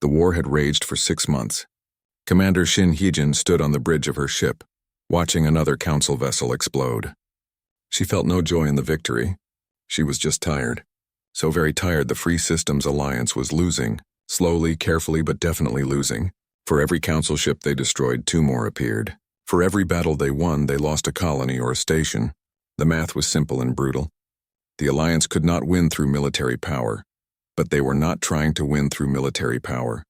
The war had raged for 6 months. Commander Shin Heejin stood on the bridge of her ship, watching another council vessel explode. She felt no joy in the victory. She was just tired. So very tired the Free Systems Alliance was losing, slowly, carefully, but definitely losing. For every council ship they destroyed, 2 more appeared. For every battle they won, they lost a colony or a station. The math was simple and brutal. The Alliance could not win through military power, but they were not trying to win through military power.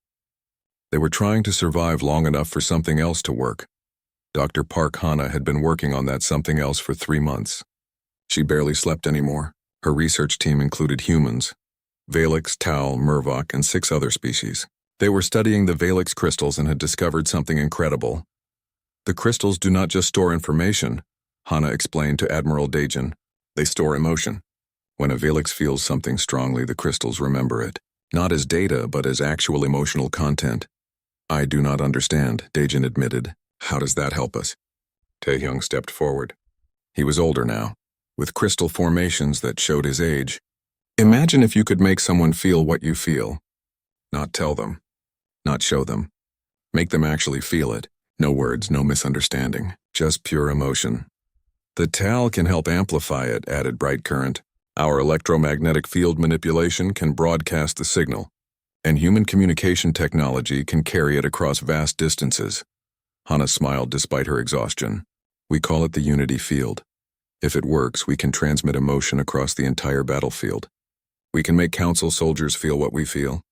They were trying to survive long enough for something else to work. Dr. Park Hana had been working on that something else for 3 months. She barely slept anymore. Her research team included humans, Valix, Tal, Murvok, and 6 other species. They were studying the Valix crystals and had discovered something incredible. The crystals do not just store information, Hana explained to Admiral Dajin. They store emotion. When a Valix feels something strongly, the crystals remember it. Not as data, but as actual emotional content. I do not understand, Dajin admitted. How does that help us? Taehyung stepped forward. He was older now, with crystal formations that showed his age. Imagine if you could make someone feel what you feel. Not tell them. Not show them. Make them actually feel it. No words, no misunderstanding. Just pure emotion. The Tal can help amplify it, added Bright Current. Our electromagnetic field manipulation can broadcast the signal, and human communication technology can carry it across vast distances. Hana smiled despite her exhaustion. We call it the unity field. If it works, we can transmit emotion across the entire battlefield. We can make council soldiers feel what we feel.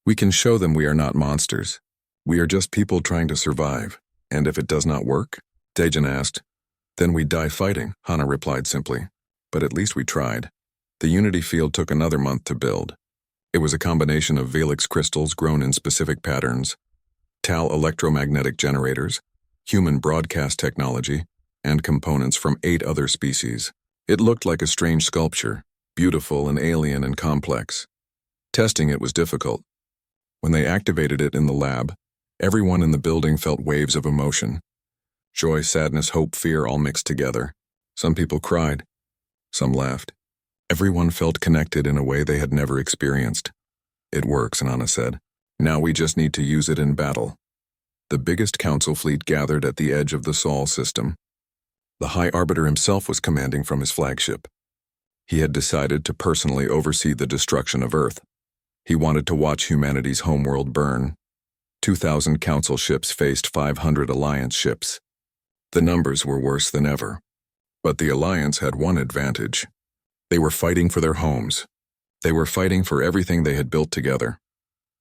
We can show them we are not monsters. We are just people trying to survive. And if it does not work? Dajin asked. Then we die fighting, Hana replied simply. But at least we tried. The unity field took another month to build. It was a combination of Valix crystals grown in specific patterns, Tal electromagnetic generators, human broadcast technology, and components from 8 other species. It looked like a strange sculpture, beautiful and alien and complex. Testing it was difficult. When they activated it in the lab, everyone in the building felt waves of emotion. Joy, sadness, hope, fear all mixed together. Some people cried. Some laughed. Everyone felt connected in a way they had never experienced. It works, Nana said. Now we just need to use it in battle. The biggest council fleet gathered at the edge of the Sol system. The High Arbiter himself was commanding from his flagship. He had decided to personally oversee the destruction of Earth. He wanted to watch humanity's homeworld burn. 2,000 council ships faced 500 Alliance ships. The numbers were worse than ever. But the Alliance had one advantage. They were fighting for their homes. They were fighting for everything they had built together.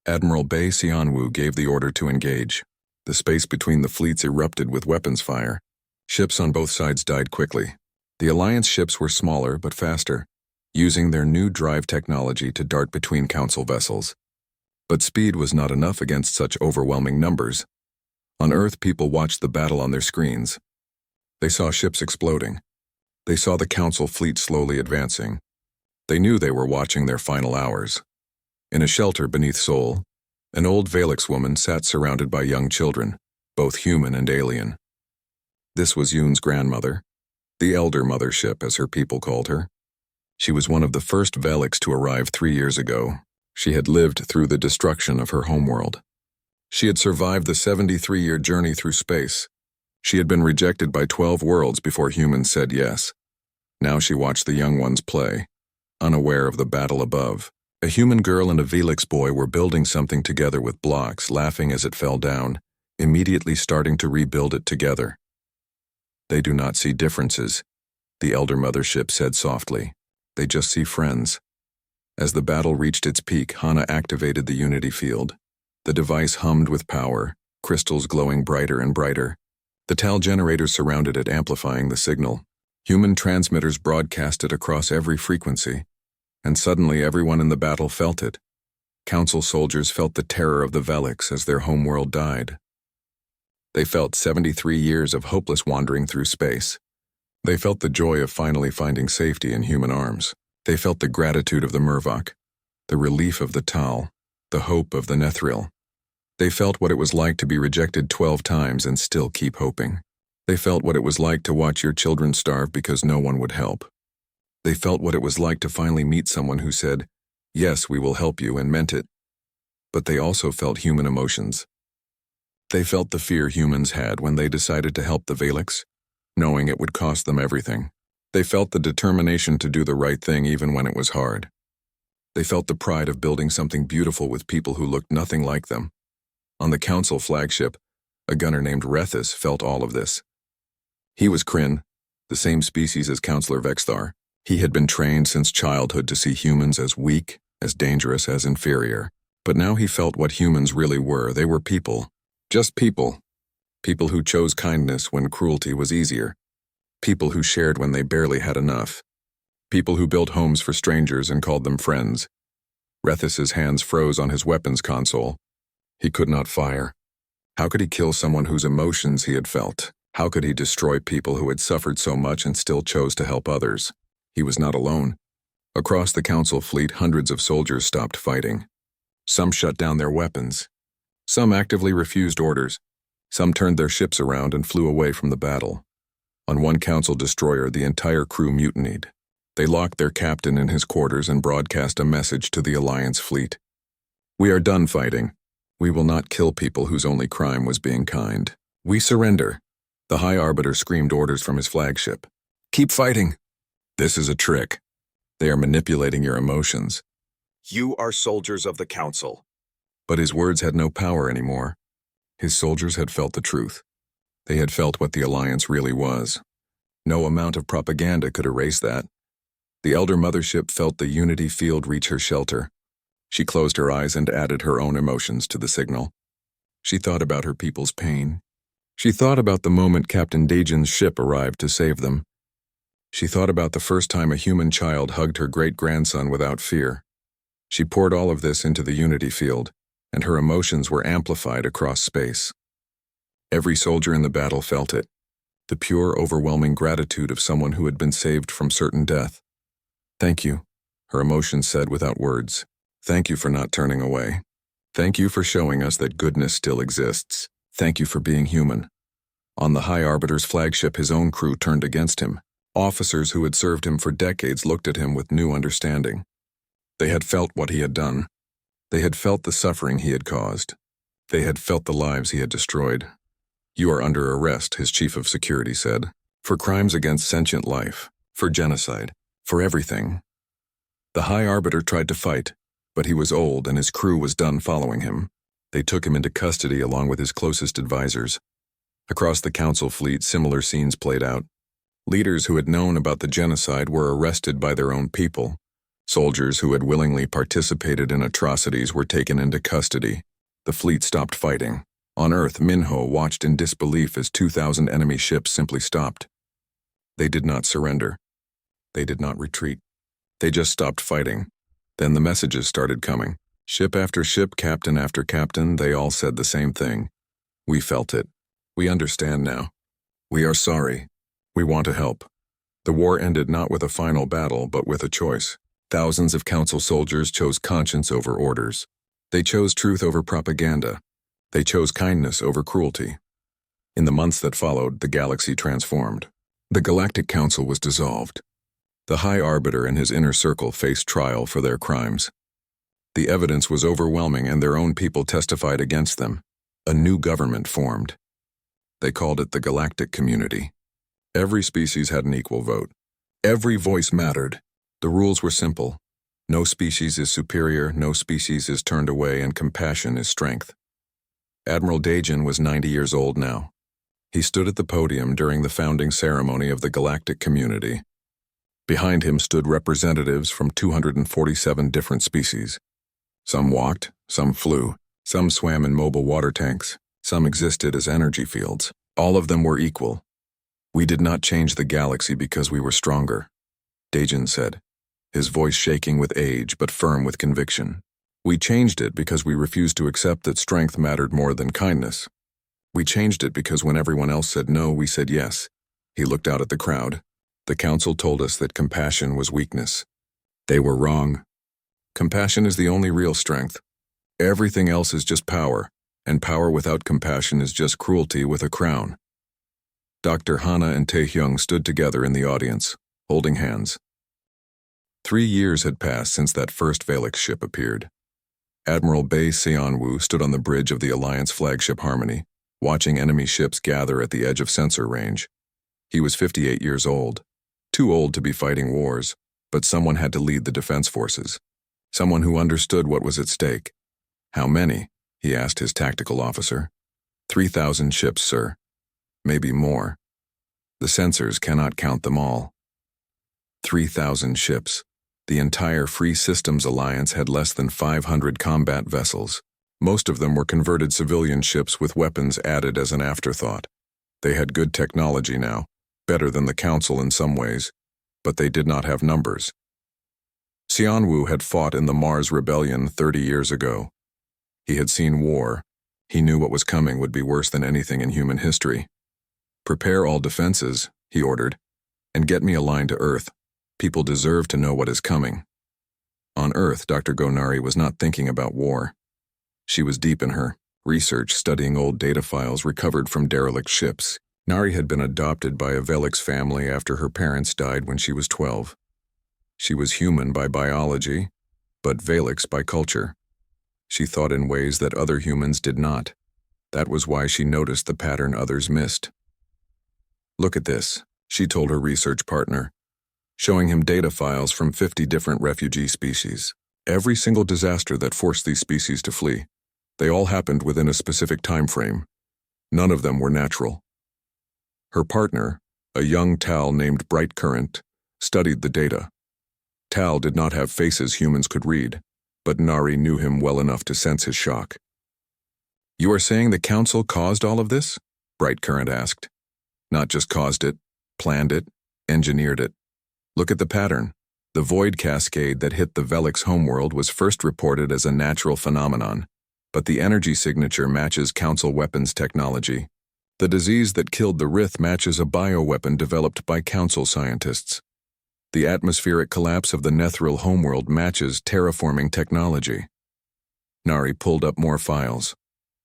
Admiral Bae Xianwu gave the order to engage. The space between the fleets erupted with weapons fire. Ships on both sides died quickly. The Alliance ships were smaller but faster, using their new drive technology to dart between council vessels. But speed was not enough against such overwhelming numbers. On Earth, people watched the battle on their screens. They saw ships exploding. They saw the council fleet slowly advancing. They knew they were watching their final hours. In a shelter beneath Seoul, an old Valix woman sat surrounded by young children, both human and alien. This was Yoon's grandmother, the Elder Mothership as her people called her. She was one of the first Valix to arrive 3 years ago. She had lived through the destruction of her homeworld. She had survived the 73-year journey through space. She had been rejected by 12 worlds before humans said yes. Now she watched the young ones play, unaware of the battle above. A human girl and a Valix boy were building something together with blocks, laughing as it fell down, immediately starting to rebuild it together. They do not see differences, the Elder Mothership said softly. They just see friends. As the battle reached its peak, Hana activated the unity field. The device hummed with power, crystals glowing brighter and brighter. The Tal generators surrounded it, amplifying the signal. Human transmitters broadcast it across every frequency. And suddenly everyone in the battle felt it. Council soldiers felt the terror of the Valix as their homeworld died. They felt 73 years of hopeless wandering through space. They felt the joy of finally finding safety in human arms. They felt the gratitude of the Murvok, the relief of the Tal, the hope of the Nethril. They felt what it was like to be rejected 12 times and still keep hoping. They felt what it was like to watch your children starve because no one would help. They felt what it was like to finally meet someone who said, "Yes, we will help you," and meant it. but they also felt human emotions. They felt the fear humans had when they decided to help the Valix, knowing it would cost them everything. They felt the determination to do the right thing even when it was hard. They felt the pride of building something beautiful with people who looked nothing like them. On the Council flagship, a gunner named Rethus felt all of this. He was Kryn, the same species as Counselor Vexthar. He had been trained since childhood to see humans as weak, as dangerous, as inferior. But now he felt what humans really were. They were people. Just people. People who chose kindness when cruelty was easier. People who shared when they barely had enough. People who built homes for strangers and called them friends. Rethus's hands froze on his weapons console. He could not fire. How could he kill someone whose emotions he had felt? How could he destroy people who had suffered so much and still chose to help others? He was not alone. Across the Council fleet, hundreds of soldiers stopped fighting. Some shut down their weapons. Some actively refused orders. Some turned their ships around and flew away from the battle. On one Council destroyer, the entire crew mutinied. They locked their captain in his quarters and broadcast a message to the Alliance fleet. "We are done fighting. We will not kill people whose only crime was being kind. We surrender." The High Arbiter screamed orders from his flagship. "Keep fighting." "This is a trick. They are manipulating your emotions." "You are soldiers of the Council." But his words had no power anymore. His soldiers had felt the truth. They had felt what the Alliance really was. No amount of propaganda could erase that. The Elder Mothership felt the Unity field reach her shelter. She closed her eyes and added her own emotions to the signal. She thought about her people's pain. She thought about the moment Captain Dajan's ship arrived to save them. She thought about the first time a human child hugged her great-grandson without fear. She poured all of this into the Unity field, and her emotions were amplified across space. Every soldier in the battle felt it, the pure, overwhelming gratitude of someone who had been saved from certain death. "Thank you," her emotions said without words. "Thank you for not turning away. Thank you for showing us that goodness still exists. Thank you for being human." On the High Arbiter's flagship, his own crew turned against him. Officers who had served him for decades looked at him with new understanding. They had felt what he had done. They had felt the suffering he had caused. They had felt the lives he had destroyed. "You are under arrest," his chief of security said, "for crimes against sentient life, for genocide, for everything." The High Arbiter tried to fight, but he was old and his crew was done following him. They took him into custody along with his closest advisors. Across the Council fleet, similar scenes played out. Leaders who had known about the genocide were arrested by their own people. Soldiers who had willingly participated in atrocities were taken into custody. The fleet stopped fighting. On Earth, Minho watched in disbelief as 2,000 enemy ships simply stopped. They did not surrender. They did not retreat. They just stopped fighting. Then the messages started coming. Ship after ship, captain after captain, they all said the same thing. "We felt it. We understand now. We are sorry. We want to help." The war ended not with a final battle, but with a choice. Thousands of Council soldiers chose conscience over orders. They chose truth over propaganda. They chose kindness over cruelty. In the months that followed, the galaxy transformed. The Galactic Council was dissolved. The High Arbiter and his inner circle faced trial for their crimes. The evidence was overwhelming and their own people testified against them. A new government formed. They called it the Galactic Community. Every species had an equal vote. Every voice mattered. The rules were simple. No species is superior, no species is turned away, and compassion is strength. Admiral Dajan was 90 years old now. He stood at the podium during the founding ceremony of the Galactic Community. Behind him stood representatives from 247 different species. Some walked, some flew, some swam in mobile water tanks, some existed as energy fields. All of them were equal. "We did not change the galaxy because we were stronger," Dajan said, his voice shaking with age but firm with conviction. "We changed it because we refused to accept that strength mattered more than kindness. We changed it because when everyone else said no, we said yes." He looked out at the crowd. "The Council told us that compassion was weakness. They were wrong. Compassion is the only real strength. Everything else is just power, and power without compassion is just cruelty with a crown." Dr. Hana and Taehyung stood together in the audience, holding hands. 3 years had passed since that first Valix ship appeared. Admiral Bei Xianwu stood on the bridge of the Alliance flagship Harmony, watching enemy ships gather at the edge of sensor range. He was 58 years old, too old to be fighting wars, but someone had to lead the defense forces. Someone who understood what was at stake. "How many?" he asked his tactical officer. 3,000 ships, sir. Maybe more. The sensors cannot count them all. 3,000 ships. The entire Free Systems Alliance had less than 500 combat vessels. Most of them were converted civilian ships with weapons added as an afterthought. They had good technology now, better than the Council in some ways, but they did not have numbers. Xianwu had fought in the Mars Rebellion 30 years ago. He had seen war. He knew what was coming would be worse than anything in human history. "Prepare all defenses," he ordered, "and get me a line to Earth. People deserve to know what is coming." On Earth, Dr. Gonari was not thinking about war. She was deep in her research, studying old data files recovered from derelict ships. Nari had been adopted by a Velix family after her parents died when she was 12. She was human by biology, but Velix by culture. She thought in ways that other humans did not. That was why she noticed the pattern others missed. "Look at this," she told her research partner, showing him data files from 50 different refugee species. Every single disaster that forced these species to flee. They all happened within a specific time frame. None of them were natural. Her partner, a young Tal named Bright Current, studied the data. Tal did not have faces humans could read, but Nari knew him well enough to sense his shock. "You are saying the Council caused all of this?" Bright Current asked. "Not just caused it, planned it, engineered it. Look at the pattern. The void cascade that hit the Velix homeworld was first reported as a natural phenomenon, but the energy signature matches Council weapons technology. The disease that killed the Rith matches a bioweapon developed by Council scientists. The atmospheric collapse of the Nethril homeworld matches terraforming technology." Nari pulled up more files.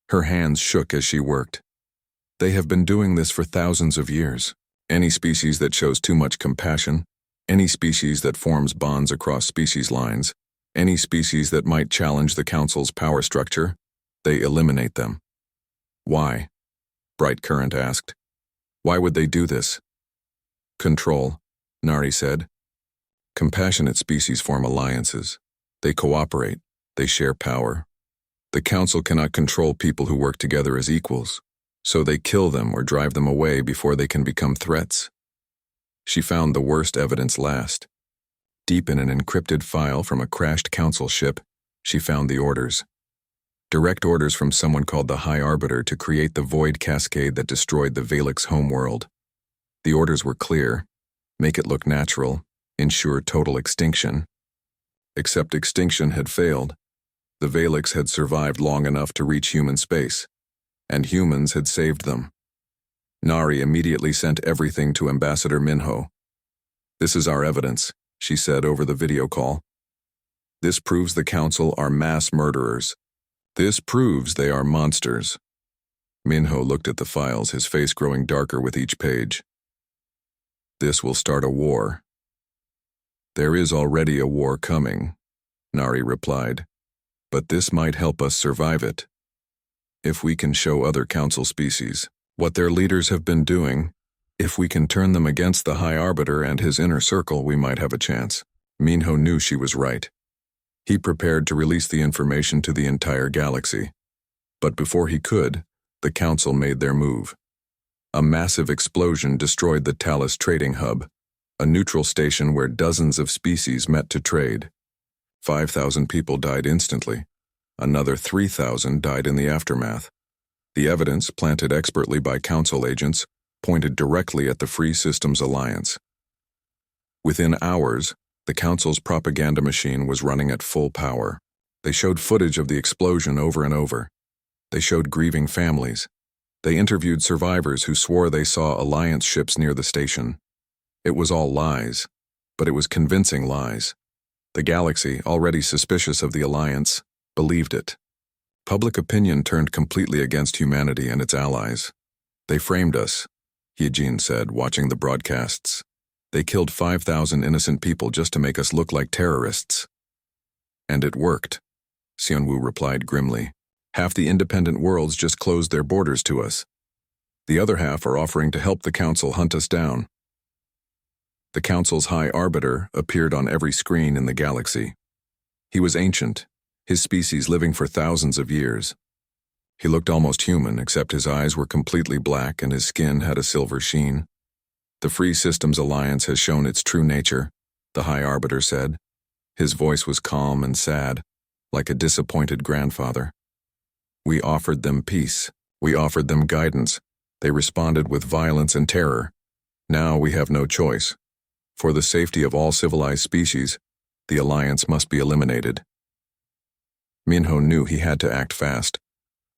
Her hands shook as she worked. "They have been doing this for thousands of years. Any species that shows too much compassion, any species that forms bonds across species lines, any species that might challenge the Council's power structure, they eliminate them." "Why?" Bright Current asked. "Why would they do this?" "Control," Nari said. "Compassionate species form alliances. They cooperate. They share power. The Council cannot control people who work together as equals, so they kill them or drive them away before they can become threats." She found the worst evidence last. Deep in an encrypted file from a crashed Council ship, she found the orders. Direct orders from someone called the High Arbiter to create the void cascade that destroyed the Velix homeworld. The orders were clear: make it look natural, ensure total extinction. Except extinction had failed. The Velix had survived long enough to reach human space, and humans had saved them. Nari immediately sent everything to Ambassador Minho. "This is our evidence," she said over the video call. "This proves the Council are mass murderers. This proves they are monsters." Minho looked at the files, his face growing darker with each page. "This will start a war." "There is already a war coming," Nari replied, "but this might help us survive it. If we can show other Council species what their leaders have been doing, if we can turn them against the High Arbiter and his inner circle, we might have a chance." Minho knew she was right. He prepared to release the information to the entire galaxy. But before he could, the Council made their move. A massive explosion destroyed the Talus trading hub, a neutral station where dozens of species met to trade. 5,000 people died instantly. Another 3,000 died in the aftermath. The evidence, planted expertly by Council agents, pointed directly at the Free Systems Alliance. Within hours, the Council's propaganda machine was running at full power. They showed footage of the explosion over and over. They showed grieving families. They interviewed survivors who swore they saw Alliance ships near the station. It was all lies, but it was convincing lies. The galaxy, already suspicious of the Alliance, believed it. Public opinion turned completely against humanity and its allies. "They framed us," Eugene said, watching the broadcasts. "They killed 5,000 innocent people just to make us look like terrorists." And it worked. Xianwu replied grimly. Half the independent worlds just closed their borders to us. The other half are offering to help the Council hunt us down. The Council's High Arbiter appeared on every screen in the galaxy. He was ancient, his species living for thousands of years. He looked almost human, except his eyes were completely black and his skin had a silver sheen. The Free Systems Alliance has shown its true nature, the High Arbiter said. His voice was calm and sad, like a disappointed grandfather. We offered them peace. We offered them guidance. They responded with violence and terror. Now we have no choice. For the safety of all civilized species, the Alliance must be eliminated. Minho knew he had to act fast.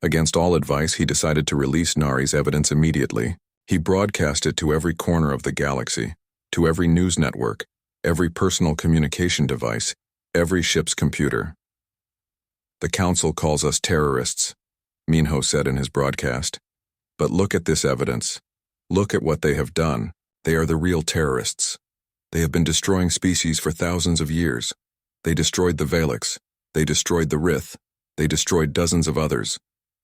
Against all advice, he decided to release Nari's evidence immediately. He broadcast it to every corner of the galaxy, to every news network, every personal communication device, every ship's computer. The Council calls us terrorists, Minho said in his broadcast. But look at this evidence. Look at what they have done. They are the real terrorists. They have been destroying species for thousands of years. They destroyed the Valix. They destroyed the Rith. They destroyed dozens of others.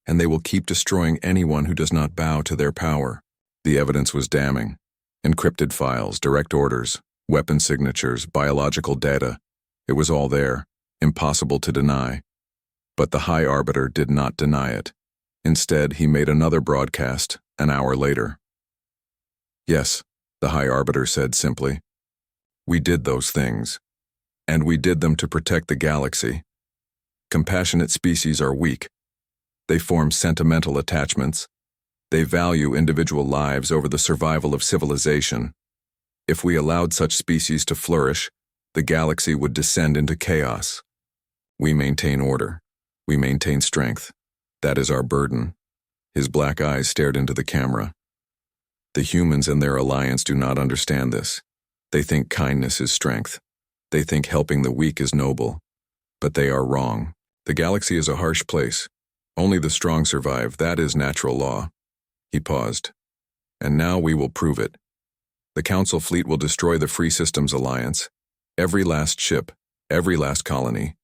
And they will keep destroying anyone who does not bow to their power. The evidence was damning. Encrypted files, direct orders, weapon signatures, biological data. It was all there, impossible to deny. But the High Arbiter did not deny it. Instead, he made another broadcast an hour later. Yes, the High Arbiter said simply. We did those things. And we did them to protect the galaxy. Compassionate species are weak. They form sentimental attachments. They value individual lives over the survival of civilization. If we allowed such species to flourish, the galaxy would descend into chaos. We maintain order. We maintain strength. That is our burden. His black eyes stared into the camera. The humans and their alliance do not understand this. They think kindness is strength. They think helping the weak is noble. But they are wrong. The galaxy is a harsh place. Only the strong survive. That is natural law. He paused. And now we will prove it. The Council fleet will destroy the Free Systems Alliance. Every last ship, every last colony.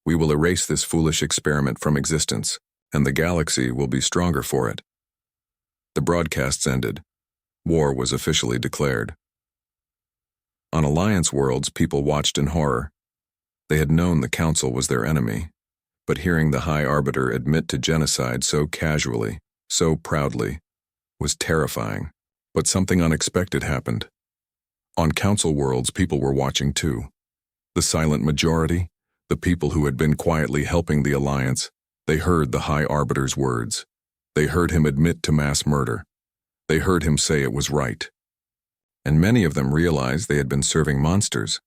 We will erase this foolish experiment from existence, and the galaxy will be stronger for it. The broadcasts ended. War was officially declared. On Alliance worlds, people watched in horror. They had known the Council was their enemy, but hearing the High Arbiter admit to genocide so casually, so proudly, was terrifying. But something unexpected happened. On Council worlds, people were watching too. The silent majority, the people who had been quietly helping the Alliance, they heard the High Arbiter's words. They heard him admit to mass murder. They heard him say it was right. And many of them realized they had been serving monsters.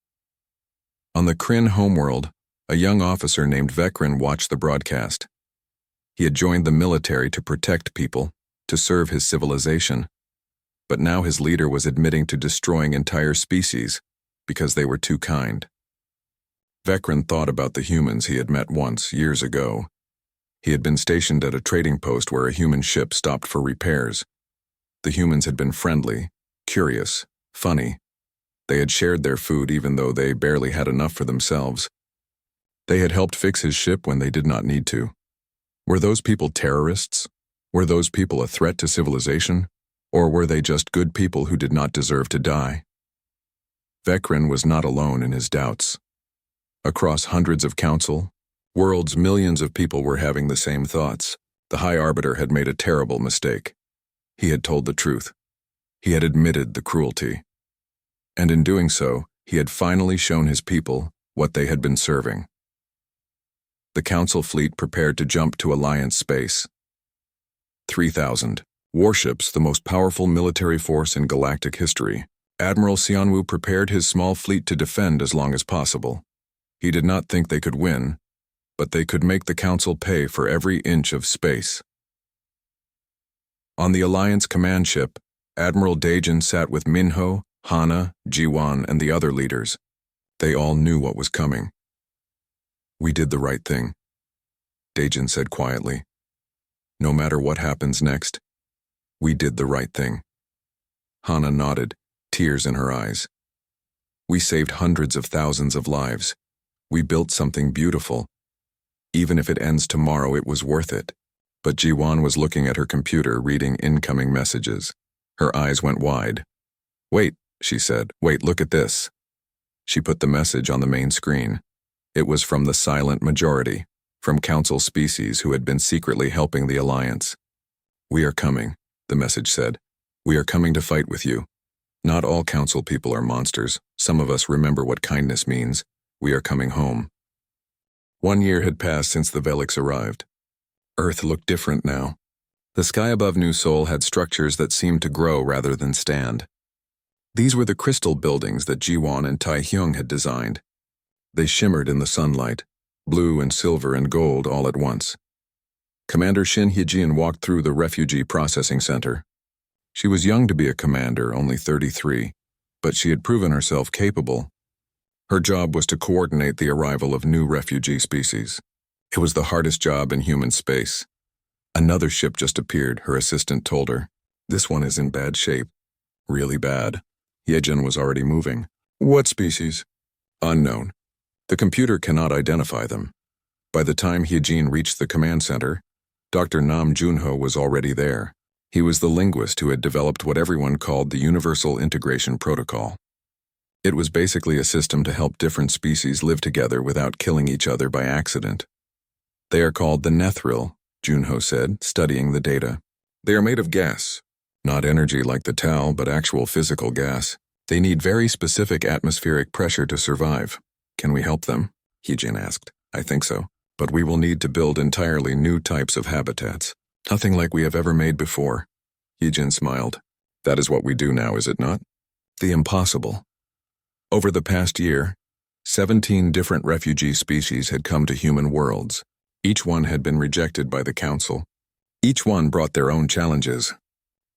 On the Kryn homeworld, a young officer named Vekrin watched the broadcast. He had joined the military to protect people, to serve his civilization. But now his leader was admitting to destroying entire species because they were too kind. Vekrin thought about the humans he had met once, years ago. He had been stationed at a trading post where a human ship stopped for repairs. The humans had been friendly, curious, funny. They had shared their food even though they barely had enough for themselves. They had helped fix his ship when they did not need to. Were those people terrorists? Were those people a threat to civilization? Or were they just good people who did not deserve to die? Vekrin was not alone in his doubts. Across hundreds of Council worlds, millions of people were having the same thoughts. The High Arbiter had made a terrible mistake. He had told the truth. He had admitted the cruelty. And in doing so, he had finally shown his people what they had been serving. The Council fleet prepared to jump to Alliance space. 3,000 warships, the most powerful military force in galactic history. Admiral Xianwu prepared his small fleet to defend as long as possible. He did not think they could win, but they could make the Council pay for every inch of space. On the Alliance command ship, Admiral Dajin sat with Minho, Hana, Jiwan, and the other leaders. They all knew what was coming. We did the right thing, Dajin said quietly. No matter what happens next, we did the right thing. Hana nodded, tears in her eyes. We saved hundreds of thousands of lives. We built something beautiful. Even if it ends tomorrow, it was worth it. But Jiwan was looking at her computer, reading incoming messages. Her eyes went wide. "Wait," she said. "Wait, look at this." She put the message on the main screen. It was from the silent majority, from Council species who had been secretly helping the Alliance. "We are coming," the message said. "We are coming to fight with you. Not all Council people are monsters. Some of us remember what kindness means. We are coming home." 1 year had passed since the Velix arrived. Earth looked different now. The sky above New Seoul had structures that seemed to grow rather than stand. These were the crystal buildings that Jiwon and Taehyung had designed. They shimmered in the sunlight, blue and silver and gold all at once. Commander Shin Hye-jin walked through the refugee processing center. She was young to be a commander, only 33, but she had proven herself capable. Her job was to coordinate the arrival of new refugee species. It was the hardest job in human space. Another ship just appeared, her assistant told her. "This one is in bad shape. Really bad." Yejin was already moving. "What species?" "Unknown. The computer cannot identify them." By the time Hyejin reached the command center, Dr. Nam Junho was already there. He was the linguist who had developed what everyone called the Universal Integration Protocol. It was basically a system to help different species live together without killing each other by accident. "They are called the Nethril," Junho said, studying the data. "They are made of gas. Not energy like the Tau, but actual physical gas. They need very specific atmospheric pressure to survive. Can we help them?" Hyejin asked. "I think so. But we will need to build entirely new types of habitats. Nothing like we have ever made before." Hyejin smiled. "That is what we do now, is it not? The impossible." Over the past year, 17 different refugee species had come to human worlds. Each one had been rejected by the Council. Each one brought their own challenges.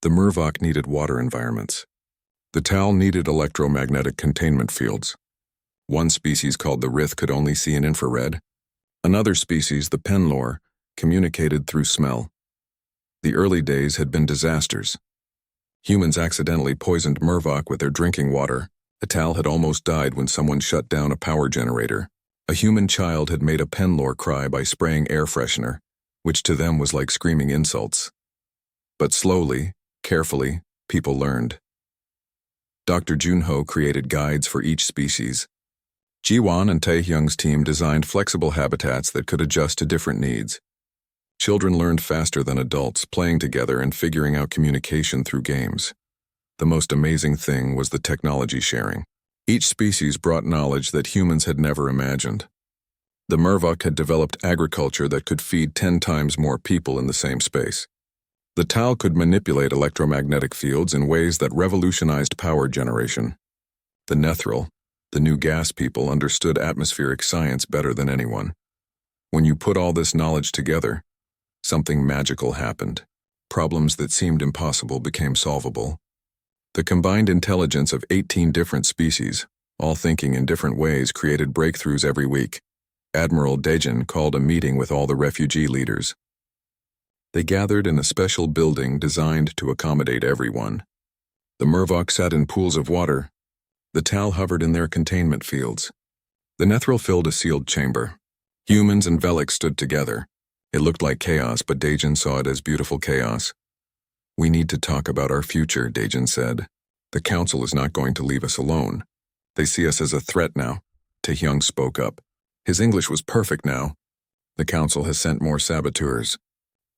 The Murvok needed water environments. The Tal needed electromagnetic containment fields. One species called the Rith could only see in infrared. Another species, the Penlor, communicated through smell. The early days had been disasters. Humans accidentally poisoned Murvok with their drinking water. A Tal had almost died when someone shut down a power generator. A human child had made a Penlor cry by spraying air freshener, which to them was like screaming insults. But slowly, carefully, people learned. Dr. Junho created guides for each species. Jiwon and Taehyung's team designed flexible habitats that could adjust to different needs. Children learned faster than adults, playing together and figuring out communication through games. The most amazing thing was the technology sharing. Each species brought knowledge that humans had never imagined. The Murvok had developed agriculture that could feed 10 times more people in the same space. The Tal could manipulate electromagnetic fields in ways that revolutionized power generation. The Nethril, the new gas people, understood atmospheric science better than anyone. When you put all this knowledge together, something magical happened. Problems that seemed impossible became solvable. The combined intelligence of 18 different species, all thinking in different ways, created breakthroughs every week. Admiral Dejin called a meeting with all the refugee leaders. They gathered in a special building designed to accommodate everyone. The Murvok sat in pools of water. The Tal hovered in their containment fields. The Nethril filled a sealed chamber. Humans and Velix stood together. It looked like chaos, but Dejin saw it as beautiful chaos. "We need to talk about our future," Dejin said. "The Council is not going to leave us alone. They see us as a threat now." Taehyung spoke up. His English was perfect now. "The Council has sent more saboteurs.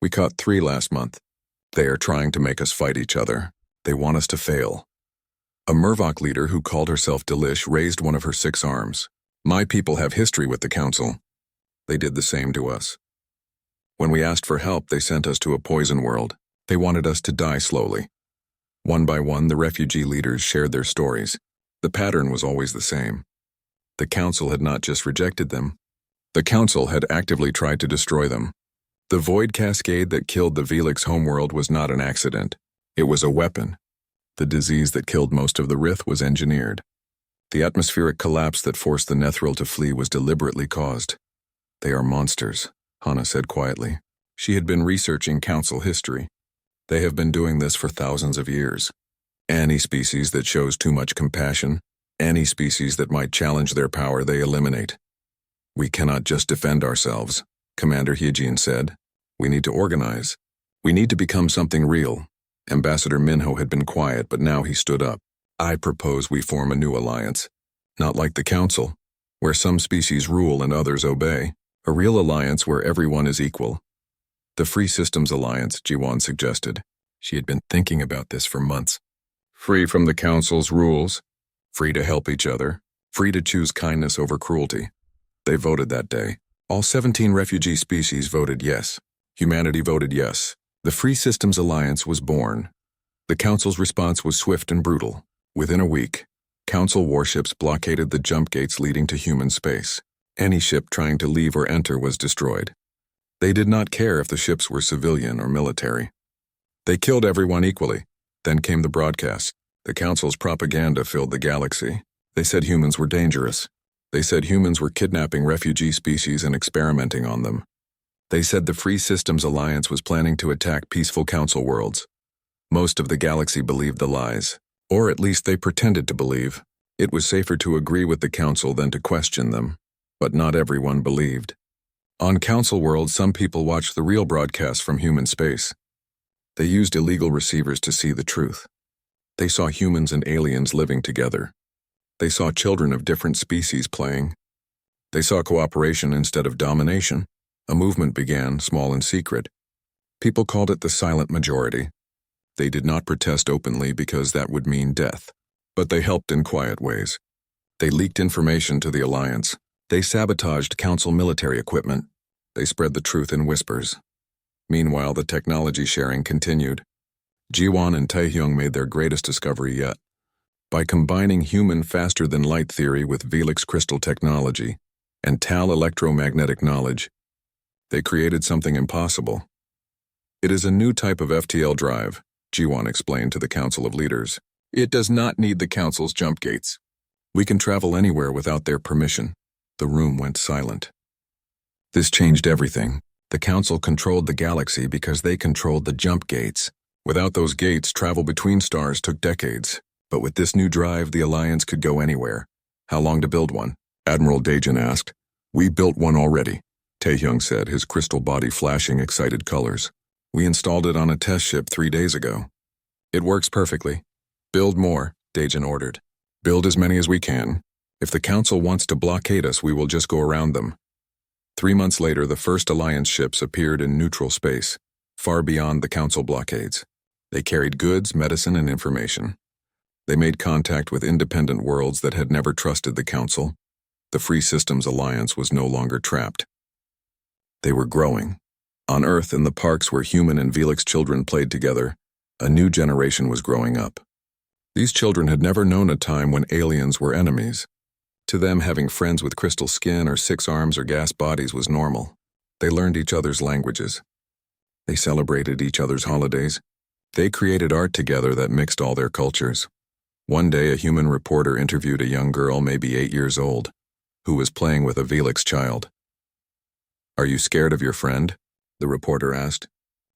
We caught 3 last month. They are trying to make us fight each other. They want us to fail." A Murvok leader who called herself Delish raised one of her 6 arms. "My people have history with the Council. They did the same to us. When we asked for help, they sent us to a poison world. They wanted us to die slowly." One by one, the refugee leaders shared their stories. The pattern was always the same. The Council had not just rejected them. The Council had actively tried to destroy them. The void cascade that killed the Velix homeworld was not an accident. It was a weapon. The disease that killed most of the Rith was engineered. The atmospheric collapse that forced the Nethril to flee was deliberately caused. "They are monsters," Hana said quietly. She had been researching Council history. "They have been doing this for thousands of years. Any species that shows too much compassion, any species that might challenge their power, they eliminate. We cannot just defend ourselves. Commander Hyejin said. We need to organize. We need to become something real. Ambassador Minho had been quiet, but now he stood up. I propose we form a new alliance. Not like the Council, where some species rule and others obey. A real alliance where everyone is equal. The Free Systems Alliance, Jiwon suggested. She had been thinking about this for months. Free from the Council's rules. Free to help each other. Free to choose kindness over cruelty. They voted that day. All 17 refugee species voted yes. Humanity voted yes. The Free Systems Alliance was born. The Council's response was swift and brutal. Within a week, Council warships blockaded the jump gates leading to human space. Any ship trying to leave or enter was destroyed. They did not care if the ships were civilian or military. They killed everyone equally. Then came the broadcast. The Council's propaganda filled the galaxy. They said humans were dangerous. They said humans were kidnapping refugee species and experimenting on them. They said the Free Systems Alliance was planning to attack peaceful Council worlds. Most of the galaxy believed the lies, or at least they pretended to believe. It was safer to agree with the Council than to question them, but not everyone believed. On Council worlds, some people watched the real broadcast from human space. They used illegal receivers to see the truth. They saw humans and aliens living together. They saw children of different species playing. They saw cooperation instead of domination. A movement began, small and secret. People called it the silent majority. They did not protest openly because that would mean death, but they helped in quiet ways. They leaked information to the Alliance. They sabotaged Council military equipment. They spread the truth in whispers. Meanwhile, the technology sharing continued. Jiwon and Taehyung made their greatest discovery yet. By combining human faster-than-light theory with Velix crystal technology and Tal electromagnetic knowledge, they created something impossible. It is a new type of FTL drive, Jiwon explained to the Council of Leaders. It does not need the Council's jump gates. We can travel anywhere without their permission. The room went silent. This changed everything. The Council controlled the galaxy because they controlled the jump gates. Without those gates, travel between stars took decades. But with this new drive, the Alliance could go anywhere. How long to build one? Admiral Daejin asked. We built one already, Taehyung said, his crystal body flashing excited colors. We installed it on a test ship 3 days ago. It works perfectly. Build more, Daejin ordered. Build as many as we can. If the Council wants to blockade us, we will just go around them. 3 months later, the first Alliance ships appeared in neutral space, far beyond the Council blockades. They carried goods, medicine, and information. They made contact with independent worlds that had never trusted the Council. The Free Systems Alliance was no longer trapped. They were growing. On Earth, in the parks where human and Velix children played together, a new generation was growing up. These children had never known a time when aliens were enemies. To them, having friends with crystal skin or 6 arms or gas bodies was normal. They learned each other's languages. They celebrated each other's holidays. They created art together that mixed all their cultures. One day, a human reporter interviewed a young girl, maybe 8 years old, who was playing with a Velix child. Are you scared of your friend? The reporter asked.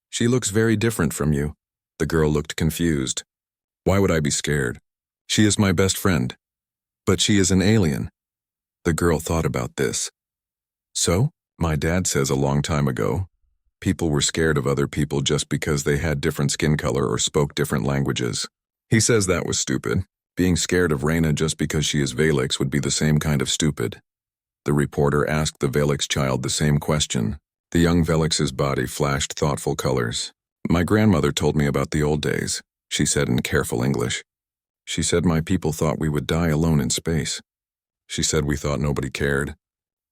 She looks very different from you. The girl looked confused. Why would I be scared? She is my best friend. But she is an alien. The girl thought about this. So, my dad says a long time ago, people were scared of other people just because they had different skin color or spoke different languages. He says that was stupid. Being scared of Reina just because she is Velix would be the same kind of stupid. The reporter asked the Velix child the same question. The young Velix's body flashed thoughtful colors. My grandmother told me about the old days, she said in careful English. She said my people thought we would die alone in space. She said we thought nobody cared.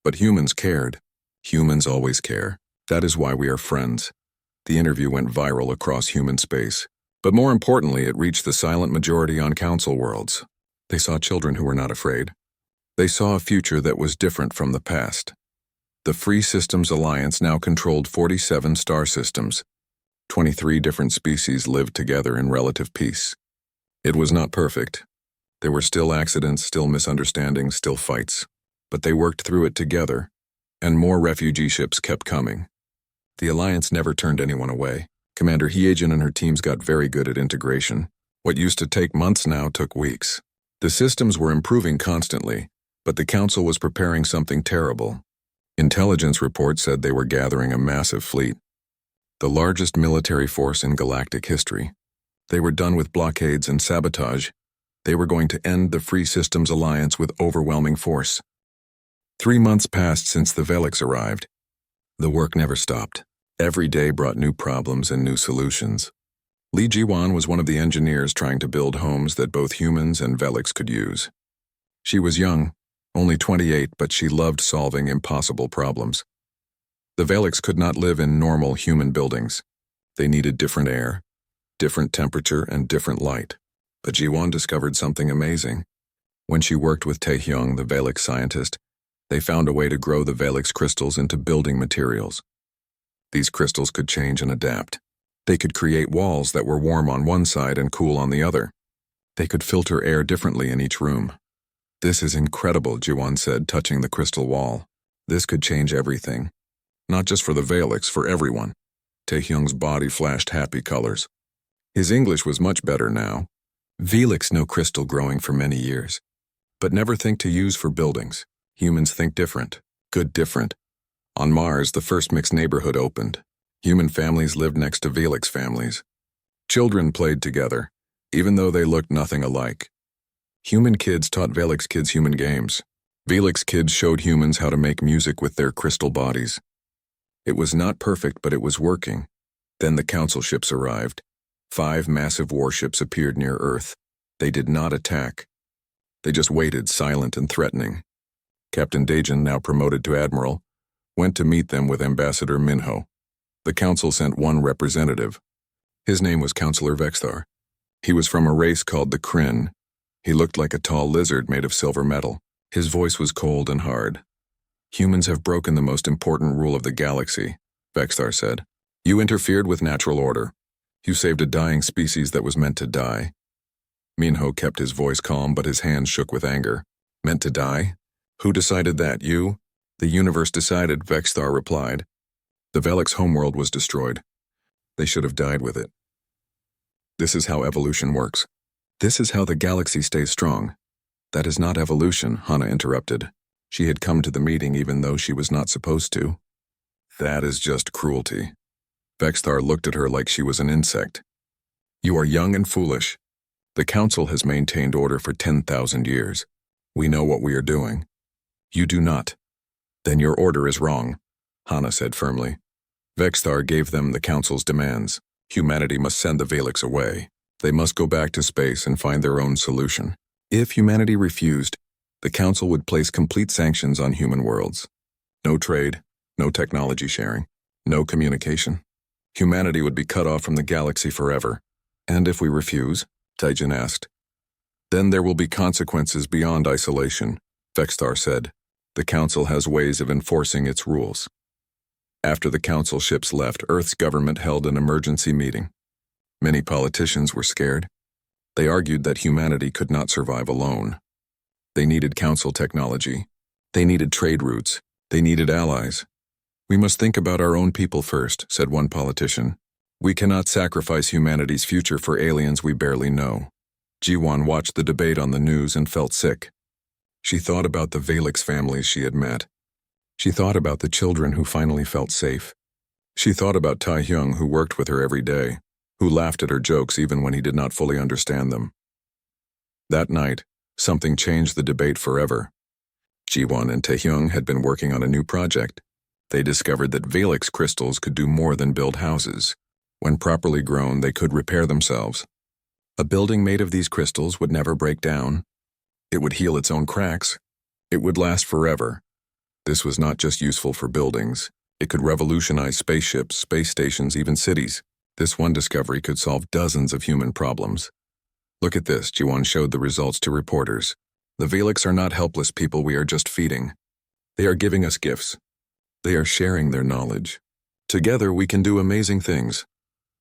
But humans cared. Humans always care. That is why we are friends. The interview went viral across human space. But more importantly, it reached the silent majority on Council worlds. They saw children who were not afraid. They saw a future that was different from the past. The Free Systems Alliance now controlled 47 star systems. 23 different species lived together in relative peace. It was not perfect. There were still accidents, still misunderstandings, still fights. But they worked through it together, and more refugee ships kept coming. The Alliance never turned anyone away. Commander Hyejin and her teams got very good at integration. What used to take months now took weeks. The systems were improving constantly, but the Council was preparing something terrible. Intelligence reports said they were gathering a massive fleet, the largest military force in galactic history. They were done with blockades and sabotage. They were going to end the Free Systems Alliance with overwhelming force. 3 months passed since the Velix arrived. The work never stopped. Every day brought new problems and new solutions. Li Jiwan was one of the engineers trying to build homes that both humans and Velix could use. She was young, only 28, but she loved solving impossible problems. The Velix could not live in normal human buildings. They needed different air, different temperature, and different light. But Jiwan discovered something amazing. When she worked with Taehyung, the Velix scientist, they found a way to grow the Velix crystals into building materials. These crystals could change and adapt. They could create walls that were warm on one side and cool on the other. They could filter air differently in each room. "This is incredible," Jiwan said, touching the crystal wall. "This could change everything. Not just for the Velix, for everyone." Taehyung's body flashed happy colors. His English was much better now. "Velix know crystal growing for many years, but never think to use for buildings. Humans think different, good different. On Mars, the first mixed neighborhood opened. Human families lived next to Velix families. Children played together, even though they looked nothing alike. Human kids taught Velix kids human games. Velix kids showed humans how to make music with their crystal bodies. It was not perfect, but it was working. Then the council ships arrived. 5 massive warships appeared near Earth. They did not attack. They just waited, silent and threatening. Captain Daejin, now promoted to admiral, went to meet them with Ambassador Minho. The council sent one representative. His name was Councillor Vexthar. He was from a race called the Kryn. He looked like a tall lizard made of silver metal. His voice was cold and hard. "Humans have broken the most important rule of the galaxy," Vexthar said. "You interfered with natural order. You saved a dying species that was meant to die." Minho kept his voice calm, but his hands shook with anger. "Meant to die? Who decided that, you?" "The universe decided," Vexthar replied. "The Velix homeworld was destroyed. They should have died with it. This is how evolution works. This is how the galaxy stays strong." "That is not evolution," Hana interrupted. She had come to the meeting even though she was not supposed to. "That is just cruelty." Vexthar looked at her like she was an insect. "You are young and foolish. The council has maintained order for 10,000 years. We know what we are doing. You do not. Then your order is wrong," Hana said firmly. Vexthar gave them the council's demands. Humanity must send the Velix away. They must go back to space and find their own solution. If humanity refused, the council would place complete sanctions on human worlds. No trade, no technology sharing, no communication. Humanity would be cut off from the galaxy forever. "And if we refuse?" Taejin asked. "Then there will be consequences beyond isolation," Vexthar said. "The council has ways of enforcing its rules." After the council ships left, Earth's government held an emergency meeting. Many politicians were scared. They argued that humanity could not survive alone. They needed council technology. They needed trade routes. They needed allies. "We must think about our own people first," said one politician. "We cannot sacrifice humanity's future for aliens we barely know." Jiwan watched the debate on the news and felt sick. She thought about the Velix families she had met. She thought about the children who finally felt safe. She thought about Taehyung, who worked with her every day, who laughed at her jokes even when he did not fully understand them. That night, something changed the debate forever. Jiwan and Taehyung had been working on a new project. They discovered that Velix crystals could do more than build houses. When properly grown, they could repair themselves. A building made of these crystals would never break down. It would heal its own cracks. It would last forever. This was not just useful for buildings. It could revolutionize spaceships, space stations, even cities. This one discovery could solve dozens of human problems. "Look at this," Jiwan showed the results to reporters. "The Velix are not helpless people we are just feeding. They are giving us gifts. They are sharing their knowledge. Together we can do amazing things."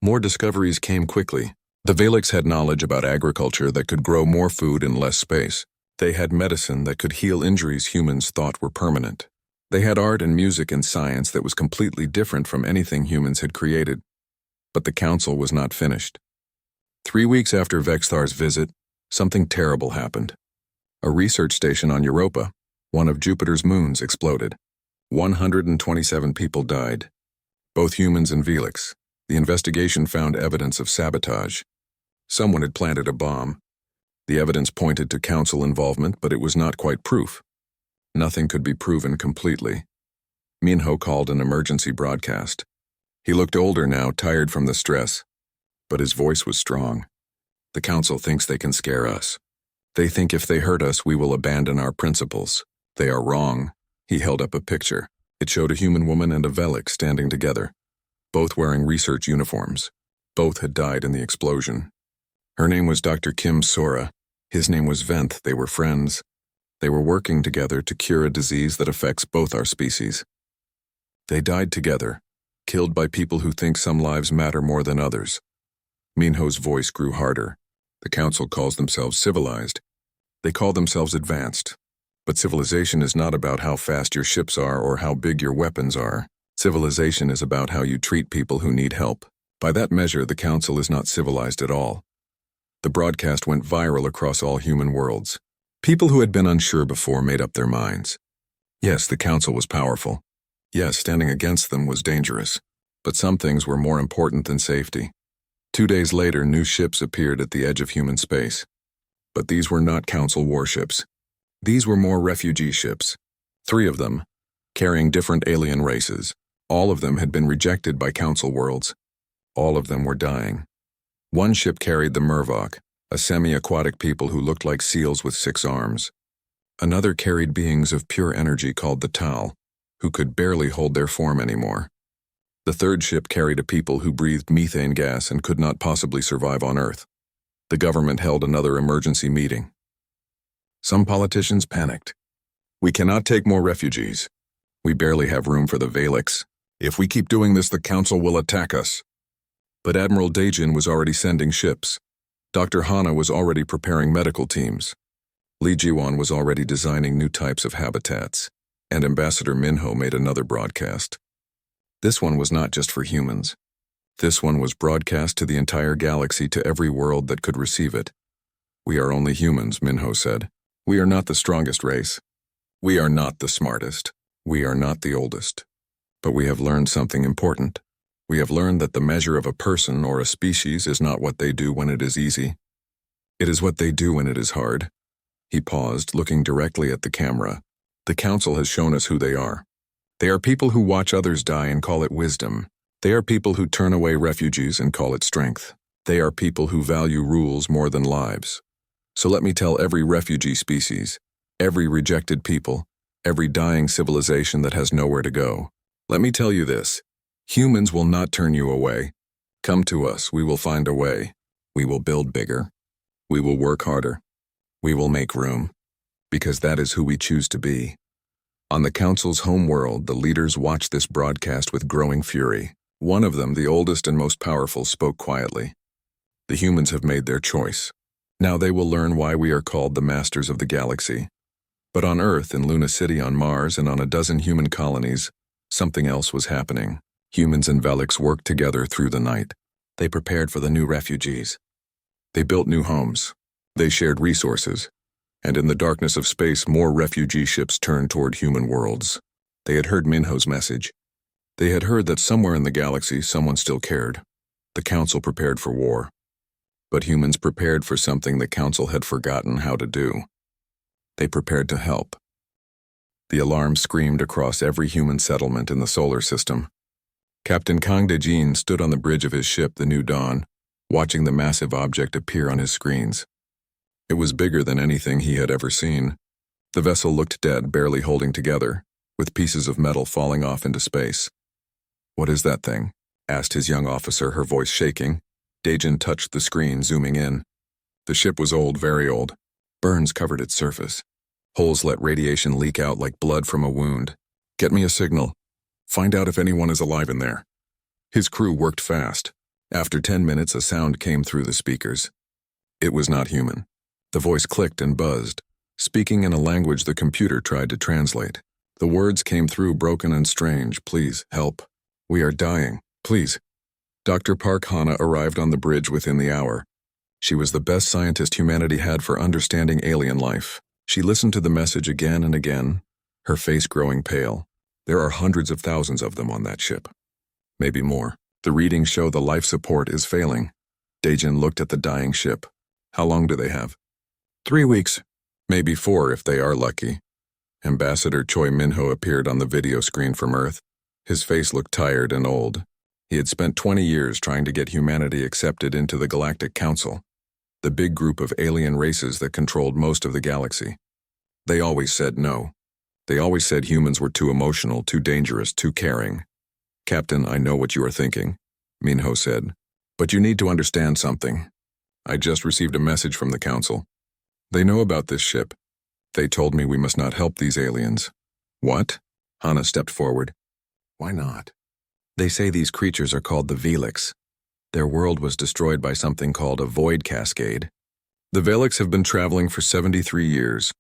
More discoveries came quickly. The Velix had knowledge about agriculture that could grow more food in less space. They had medicine that could heal injuries humans thought were permanent. They had art and music and science that was completely different from anything humans had created. But the council was not finished. 3 weeks after Vexthar's visit, something terrible happened. A research station on Europa, one of Jupiter's moons, exploded. 127 people died, both humans and Velix. The investigation found evidence of sabotage. Someone had planted a bomb. The evidence pointed to council involvement, but it was not quite proof. Nothing could be proven completely. Minho called an emergency broadcast. He looked older now, tired from the stress, but his voice was strong. The council thinks they can scare us. They think if they hurt us, we will abandon our principles. They are wrong. He held up a picture. It showed a human woman and a Velix standing together, both wearing research uniforms. Both had died in the explosion. Her name was Dr. Kim Sora. His name was Venth. They were friends. They were working together to cure a disease that affects both our species. They died together, killed by people who think some lives matter more than others. Minho's voice grew harder. The council calls themselves civilized. They call themselves advanced. But civilization is not about how fast your ships are or how big your weapons are. Civilization is about how you treat people who need help. By that measure, the council is not civilized at all. The broadcast went viral across all human worlds. People who had been unsure before made up their minds. Yes, the council was powerful. Yes, standing against them was dangerous. But some things were more important than safety. 2 days later, new ships appeared at the edge of human space. But these were not council warships. These were more refugee ships. 3 of them, carrying different alien races. All of them had been rejected by council worlds. All of them were dying. One ship carried the Mervok, a semi-aquatic people who looked like seals with 6 arms. Another carried beings of pure energy called the Tal, who could barely hold their form anymore. The third ship carried a people who breathed methane gas and could not possibly survive on Earth. The government held another emergency meeting. Some politicians panicked. We cannot take more refugees. We barely have room for the Velix. If we keep doing this, the council will attack us. But Admiral Dajin was already sending ships. Dr. Hana was already preparing medical teams. Li Jiwan was already designing new types of habitats. And Ambassador Minho made another broadcast. This one was not just for humans. This one was broadcast to the entire galaxy, to every world that could receive it. We are only humans, Minho said. We are not the strongest race. We are not the smartest. We are not the oldest. But we have learned something important. We have learned that the measure of a person or a species is not what they do when it is easy. It is what they do when it is hard. He paused, looking directly at the camera. The council has shown us who they are. They are people who watch others die and call it wisdom. They are people who turn away refugees and call it strength. They are people who value rules more than lives. So let me tell every refugee species, every rejected people, every dying civilization that has nowhere to go. Let me tell you this. Humans will not turn you away. Come to us, we will find a way. We will build bigger. We will work harder. We will make room. Because that is who we choose to be. On the council's home world, the leaders watched this broadcast with growing fury. One of them, the oldest and most powerful, spoke quietly. The humans have made their choice. Now they will learn why we are called the masters of the galaxy. But on Earth, in Luna City, on Mars, and on a dozen human colonies, something else was happening. Humans and Velix worked together through the night. They prepared for the new refugees. They built new homes. They shared resources. And in the darkness of space, more refugee ships turned toward human worlds. They had heard Minho's message. They had heard that somewhere in the galaxy, someone still cared. The council prepared for war. But humans prepared for something the council had forgotten how to do. They prepared to help. The alarm screamed across every human settlement in the solar system. Captain Kang Dejin stood on the bridge of his ship, the New Dawn, watching the massive object appear on his screens. It was bigger than anything he had ever seen. The vessel looked dead, barely holding together, with pieces of metal falling off into space. "What is that thing?" asked his young officer, her voice shaking. Dajin touched the screen, zooming in. The ship was old, very old. Burns covered its surface. Holes let radiation leak out like blood from a wound. "Get me a signal. Find out if anyone is alive in there." His crew worked fast. After 10 minutes, a sound came through the speakers. It was not human. The voice clicked and buzzed, speaking in a language the computer tried to translate. The words came through broken and strange. "Please, help. We are dying. Please." Dr. Park Hana arrived on the bridge within the hour. She was the best scientist humanity had for understanding alien life. She listened to the message again and again, her face growing pale. There are hundreds of thousands of them on that ship. Maybe more. The readings show the life support is failing. Daejin looked at the dying ship. How long do they have? 3 weeks. Maybe 4 if they are lucky. Ambassador Choi Minho appeared on the video screen from Earth. His face looked tired and old. He had spent 20 years trying to get humanity accepted into the Galactic Council, the big group of alien races that controlled most of the galaxy. They always said no. They always said humans were too emotional, too dangerous, too caring. Captain, I know what you are thinking, Minho said. But you need to understand something. I just received a message from the Council. They know about this ship. They told me we must not help these aliens. What? Hana stepped forward. Why not? They say these creatures are called the Velix. Their world was destroyed by something called a void cascade. The Velix have been traveling for 73 years.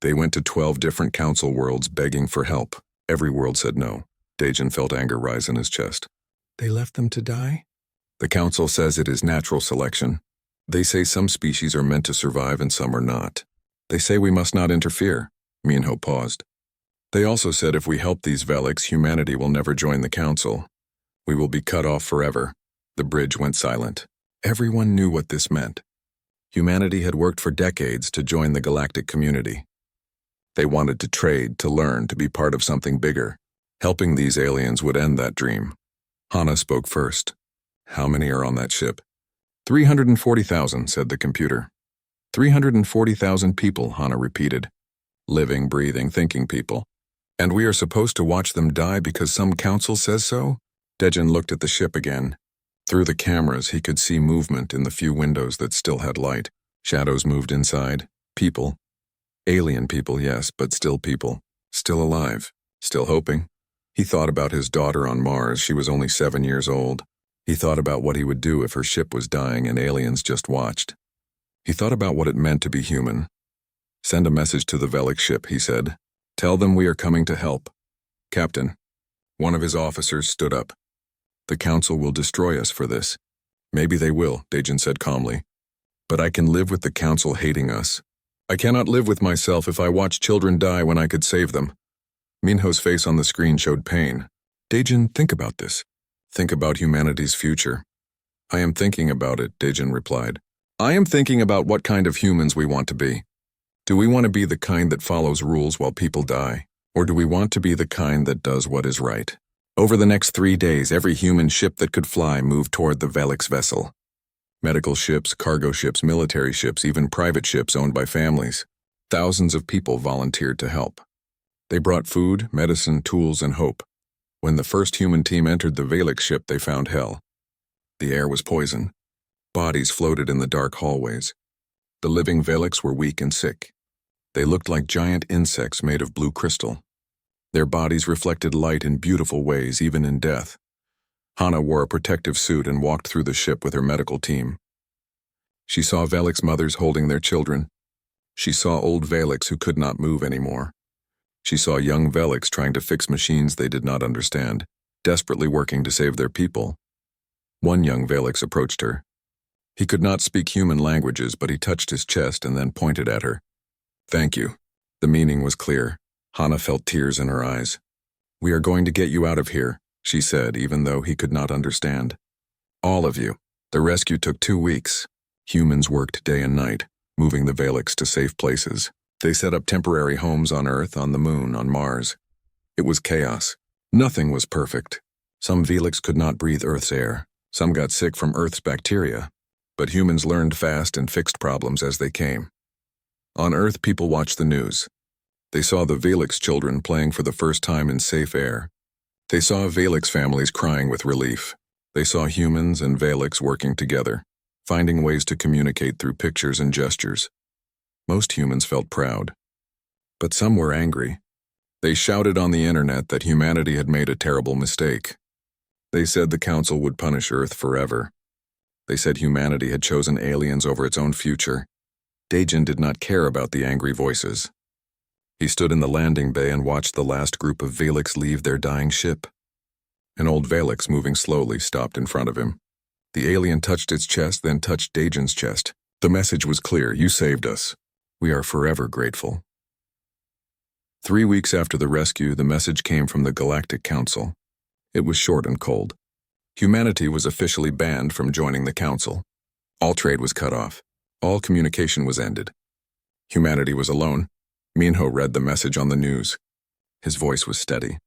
They went to 12 different council worlds begging for help. Every world said no. Daejin felt anger rise in his chest. They left them to die? The council says it is natural selection. They say some species are meant to survive and some are not. They say we must not interfere. Minho paused. They also said if we help these Velix, humanity will never join the council. We will be cut off forever. The bridge went silent. Everyone knew what this meant. Humanity had worked for decades to join the galactic community. They wanted to trade, to learn, to be part of something bigger. Helping these aliens would end that dream. Hana spoke first. How many are on that ship? 340,000, said the computer. 340,000 people, Hana repeated. Living, breathing, thinking people. And we are supposed to watch them die because some council says so? Daejin looked at the ship again. Through the cameras, he could see movement in the few windows that still had light. Shadows moved inside. People. Alien people, yes, but still people. Still alive. Still hoping. He thought about his daughter on Mars. She was only 7 years old. He thought about what he would do if her ship was dying and aliens just watched. He thought about what it meant to be human. Send a message to the Velix ship, he said. Tell them we are coming to help. Captain. One of his officers stood up. The council will destroy us for this. Maybe they will, Daejin said calmly. But I can live with the council hating us. I cannot live with myself if I watch children die when I could save them. Minho's face on the screen showed pain. Daejin, think about this. Think about humanity's future. I am thinking about it, Daejin replied. I am thinking about what kind of humans we want to be. Do we want to be the kind that follows rules while people die? Or do we want to be the kind that does what is right? Over the next 3 days, every human ship that could fly moved toward the Velix vessel. Medical ships, cargo ships, military ships, even private ships owned by families. Thousands of people volunteered to help. They brought food, medicine, tools, and hope. When the first human team entered the Velix ship, they found hell. The air was poison. Bodies floated in the dark hallways. The living Velix were weak and sick. They looked like giant insects made of blue crystal. Their bodies reflected light in beautiful ways, even in death. Hana wore a protective suit and walked through the ship with her medical team. She saw Velix mothers holding their children. She saw old Velix who could not move anymore. She saw young Velix trying to fix machines they did not understand, desperately working to save their people. One young Velix approached her. He could not speak human languages, but he touched his chest and then pointed at her. Thank you. The meaning was clear. Hana felt tears in her eyes. We are going to get you out of here, she said, even though he could not understand. All of you. The rescue took 2 weeks. Humans worked day and night, moving the Velix to safe places. They set up temporary homes on Earth, on the Moon, on Mars. It was chaos. Nothing was perfect. Some Velix could not breathe Earth's air. Some got sick from Earth's bacteria. But humans learned fast and fixed problems as they came. On Earth, people watched the news. They saw the Velix children playing for the first time in safe air. They saw Velix families crying with relief. They saw humans and Velix working together, finding ways to communicate through pictures and gestures. Most humans felt proud. But some were angry. They shouted on the internet that humanity had made a terrible mistake. They said the council would punish Earth forever. They said humanity had chosen aliens over its own future. Daejin did not care about the angry voices. He stood in the landing bay and watched the last group of Velix leave their dying ship. An old Velix, moving slowly, stopped in front of him. The alien touched its chest, then touched Daejin's chest. The message was clear. You saved us. We are forever grateful. 3 weeks after the rescue, the message came from the Galactic Council. It was short and cold. Humanity was officially banned from joining the Council. All trade was cut off. All communication was ended. Humanity was alone. Minho read the message on the news. His voice was steady.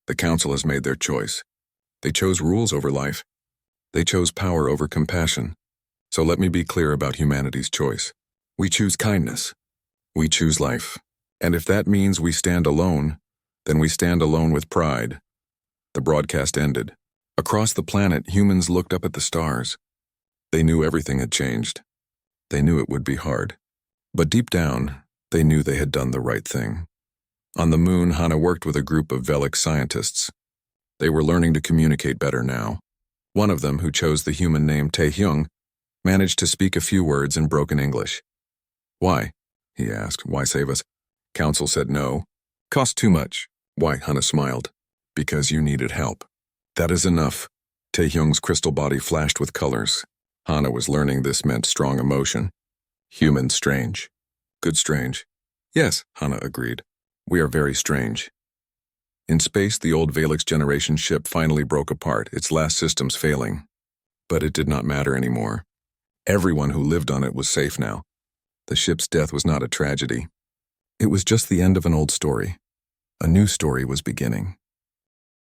The Council has made their choice. They chose rules over life. They chose power over compassion. So let me be clear about humanity's choice. We choose kindness. We choose life. And if that means we stand alone, then we stand alone with pride. The broadcast ended. Across the planet, humans looked up at the stars. They knew everything had changed. They knew it would be hard. But deep down, they knew they had done the right thing. On the moon, Hana worked with a group of Velic scientists. They were learning to communicate better now. One of them, who chose the human name Taehyung, managed to speak a few words in broken English. "Why?" he asked. "Why save us?" Council said no. "Cost too much." "Why?" Hana smiled. "Because you needed help." "That is enough." Taehyung's crystal body flashed with colors. Hana was learning this meant strong emotion. Human strange. Good strange. Yes, Hana agreed. We are very strange. In space, the old Valix generation ship finally broke apart, its last systems failing. But it did not matter anymore. Everyone who lived on it was safe now. The ship's death was not a tragedy. It was just the end of an old story. A new story was beginning.